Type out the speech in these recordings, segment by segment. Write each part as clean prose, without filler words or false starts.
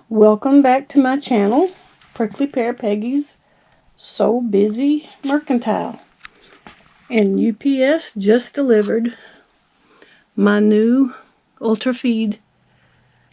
Welcome back to my channel, Prickly Pear Peggy's So Busy Mercantile. And UPS just delivered my new Ultra Feed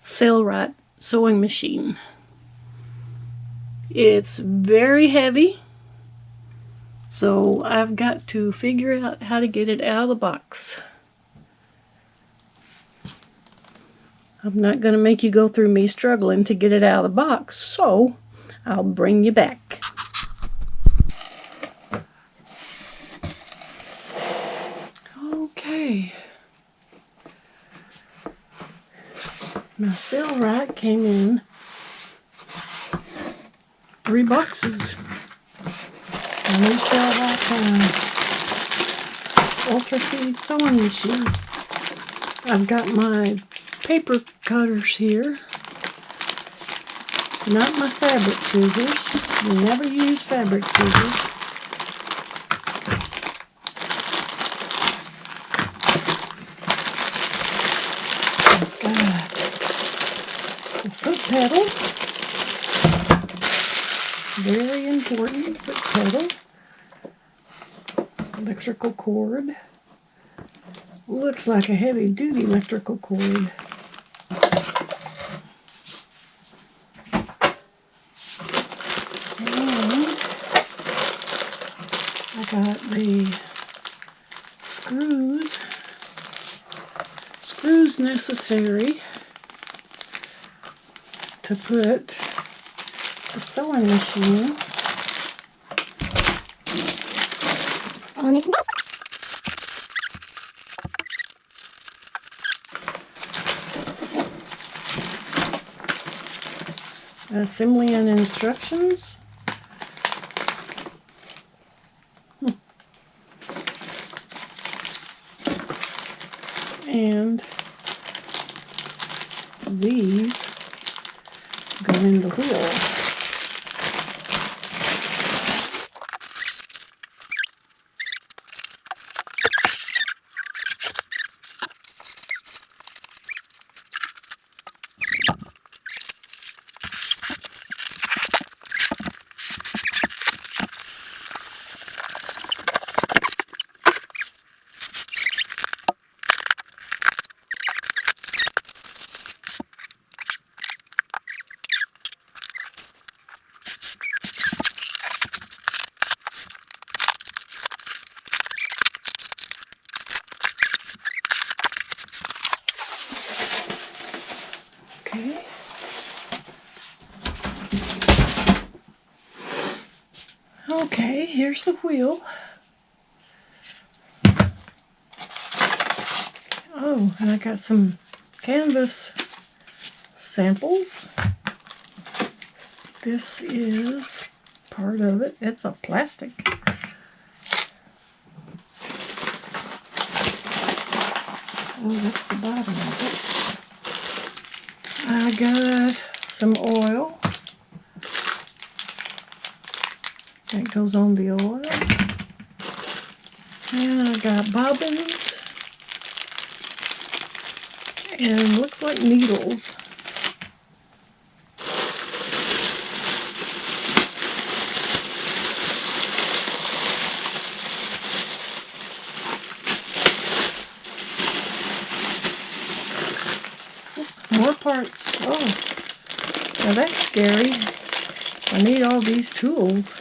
Sailrite sewing machine. It's very heavy, so I've got to figure out how to get it out of the box. I'm not going to make you go through me struggling to get it out of the box, so I'll bring you back. Okay. My Sailrite came in 3 boxes. My new Sailrite Ultra Feed sewing machine. I've got my paper cutters here. Not my fabric scissors. You never use fabric scissors. I've got the foot pedal. Very important foot pedal. Electrical cord. Looks like a heavy-duty electrical cord. I got the screws necessary to put the sewing machine on its back. Assembly and instructions. And these go in the wheel. Okay, here's the wheel. Oh, and I got some canvas samples. This is part of it. It's a plastic. Oh, that's the bottom of it. I got some oil. That goes on the oil. And I got bobbins. And looks like needles. More parts. Oh, now that's scary. I need all these tools.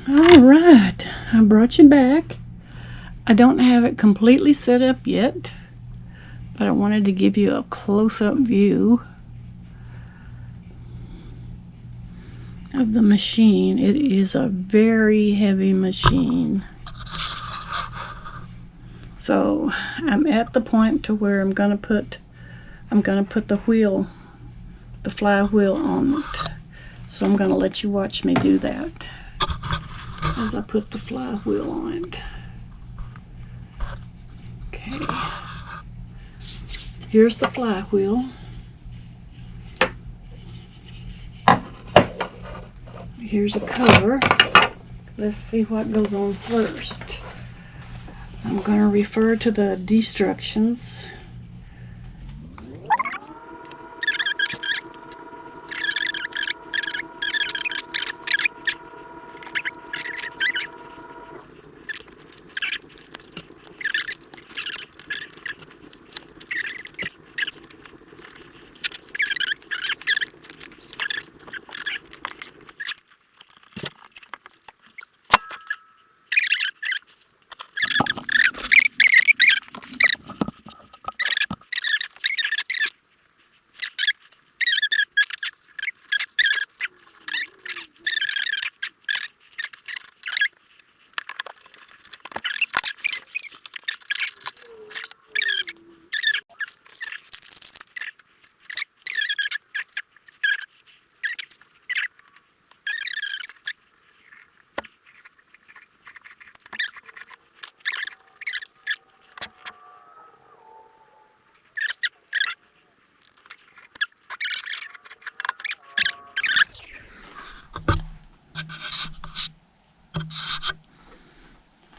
Alright, I brought you back. I don't have it completely set up yet, but I wanted to give you a close-up view. of the machine. It is a very heavy machine. So I'm at the point to where I'm gonna put the wheel, the flywheel on it. So I'm gonna let you watch me do that as I put the flywheel on it. Okay. Here's the flywheel. Here's a cover. Let's see what goes on first. I'm going to refer to the instructions.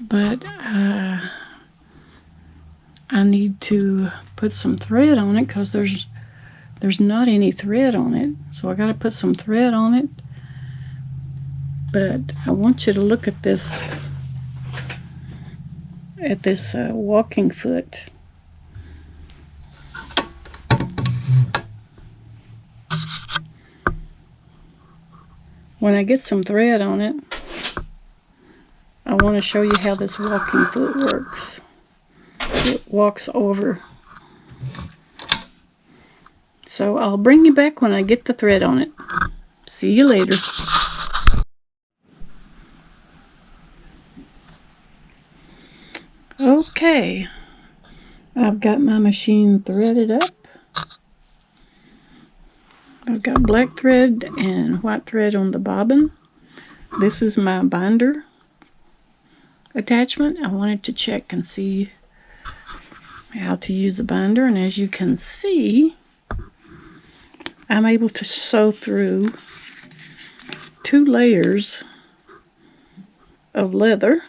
But I need to put some thread on it because there's not any thread on it. So I got to put some thread on it. But I want you to look at this walking foot. When I get some thread on it, I want to show you how this walking foot works. It walks over. So I'll bring you back when I get the thread on it. See you later. Okay, I've got my machine threaded up. I've got black thread and white thread on the bobbin. This is my binder attachment. I wanted to check and see how to use the binder, and as you can see, I'm able to sew through 2 layers of leather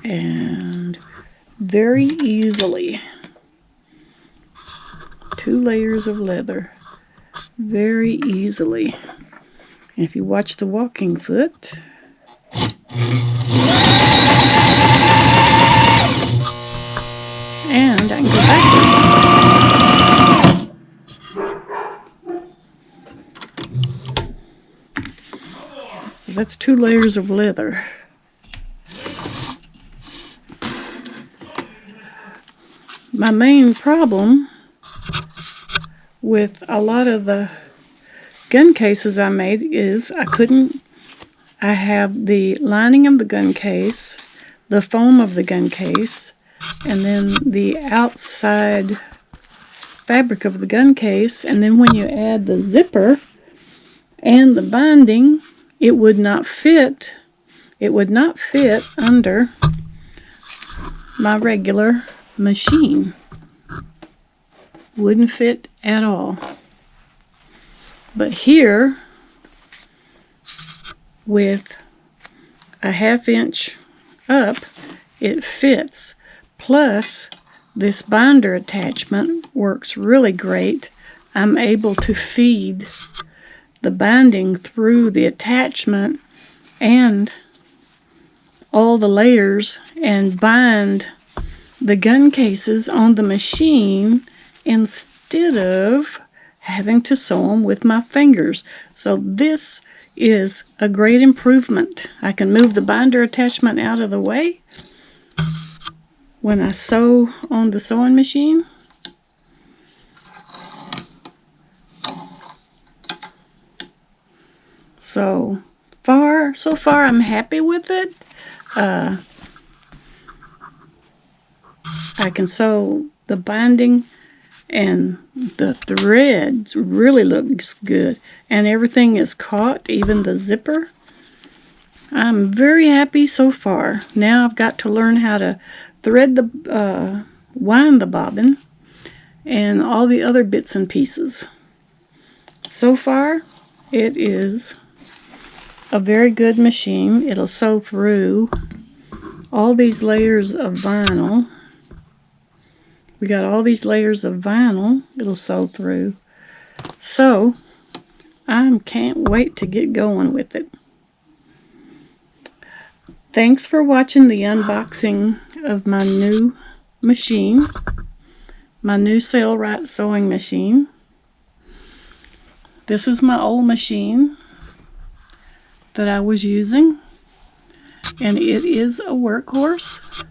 and very easily. 2 layers of leather very easily. And if you watch the walking foot, and I can go back. So that's 2 layers of leather. My main problem with a lot of the gun cases I made is I have the lining of the gun case, the foam of the gun case, and then the outside fabric of the gun case, and then when you add the zipper and the binding, it would not fit. It would not fit under my regular machine. Wouldn't fit at all. But here, with a 1/2 inch up, it fits. Plus, this binder attachment works really great. I'm able to feed the binding through the attachment and all the layers and bind the gun cases on the machine instead of having to sew them with my fingers. So this is a great improvement. I can move the binder attachment out of the way when I sew on the sewing machine. So far I'm happy with it. I can sew the binding, and the thread really looks good, and everything is caught, even the zipper. I'm very happy so far. Now I've got to learn how to thread the wind the bobbin and all the other bits and pieces. So far it is a very good machine. It'll sew through all these layers of vinyl. We got all these layers of vinyl it'll sew through. So I can't wait to get going with it. Thanks for watching the unboxing of my new machine, my new Sailrite sewing machine. This is my old machine that I was using, and it is a workhorse,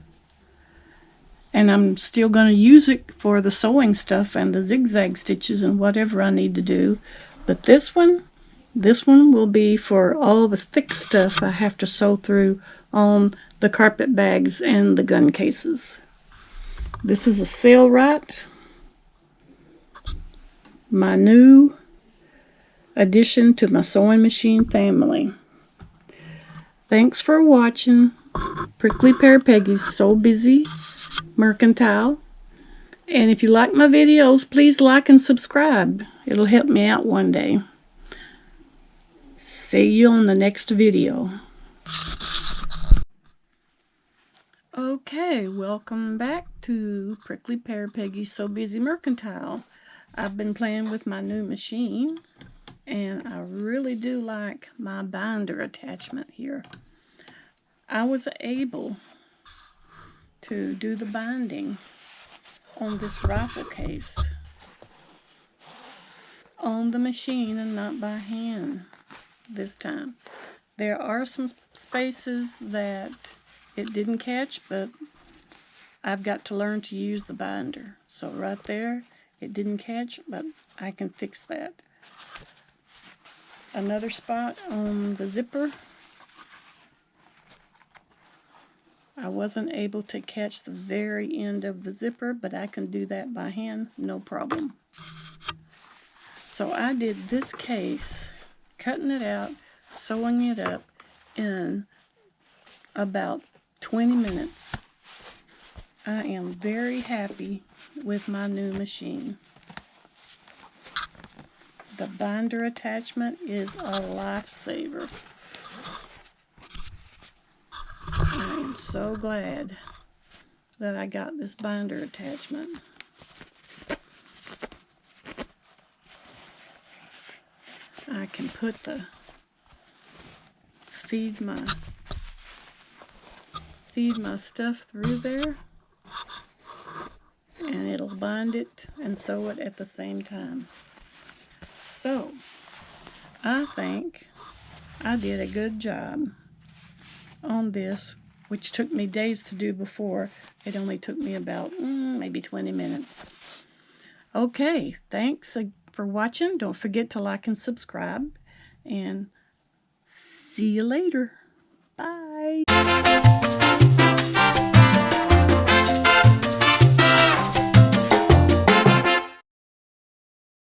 and I'm still going to use it for the sewing stuff and the zigzag stitches and whatever I need to do. But this one will be for all the thick stuff I have to sew through on the carpet bags and the gun cases. This is a Sailrite, my new addition to my sewing machine family. Thanks for watching Prickly Pear Peggy's So Busy Mercantile. And if you like my videos, please like and subscribe. It'll help me out one day. See you on the next video. Okay, welcome back to Prickly Pear Peggy's So Busy Mercantile. I've been playing with my new machine, and I really do like my binder attachment here. I was able to do the binding on this rifle case on the machine and not by hand this time. There are some spaces that it didn't catch, but I've got to learn to use the binder. So right there, it didn't catch, but I can fix that. Another spot on the zipper, I wasn't able to catch the very end of the zipper, but I can do that by hand, no problem. So I did this case, cutting it out, sewing it up in about 20 minutes. I am very happy with my new machine. The binder attachment is a lifesaver. I am so glad that I got this binder attachment. I can put the feed my stuff through there, and it'll bind it and sew it at the same time. So I think I did a good job on this, which took me days to do before. It only took me about maybe 20 minutes. Okay, thanks for watching. Don't forget to like and subscribe, and see you later. Bye.